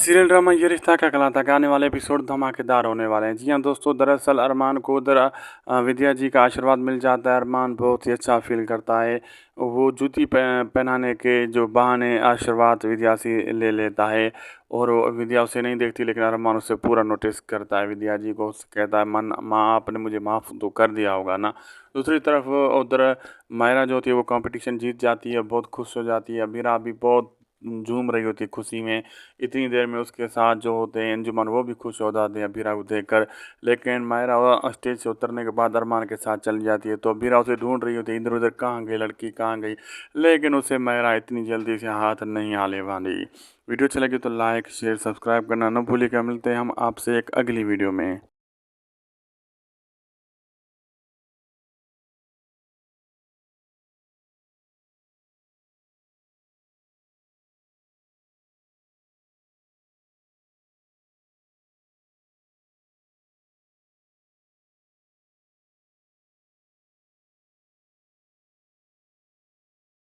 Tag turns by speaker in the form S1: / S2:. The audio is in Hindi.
S1: सीरियल ड्रामा ये रिश्ता क्या कहलाता है के आने वाले एपिसोड धमाकेदार होने वाले हैं। जी हाँ दोस्तों, दरअसल अरमान को उधर विद्या जी का आशीर्वाद मिल जाता है। अरमान बहुत ही अच्छा फील करता है। वो जूती पहनाने के जो बहाने आशीर्वाद विद्या से ले लेता है और विद्या उसे नहीं देखती, लेकिन अरमान उसे पूरा नोटिस करता है। विद्या जी को कहता है, मन माँ आपने मुझे माफ़ तो कर दिया होगा ना। दूसरी तरफ उधर मायरा जो होती है वो कंपटीशन जीत जाती है, बहुत खुश हो जाती है। अबीरा भी बहुत झूम रही होती है खुशी में। इतनी देर में उसके साथ जो होते हैं अंजुमन, वो भी खुश हो जाते हैं अबीरा को देखकर। लेकिन मायरा स्टेज से उतरने के बाद अरमान के साथ चली जाती है, तो अबीरा उसे ढूंढ रही होती है, इधर उधर कहाँ गई लड़की, कहाँ गई। लेकिन उसे मायरा इतनी जल्दी से हाथ नहीं आने वाली। वीडियो अच्छी लगी तो लाइक शेयर सब्सक्राइब करना न भूलिएगा। मिलते हैं हम आपसे एक अगली वीडियो में।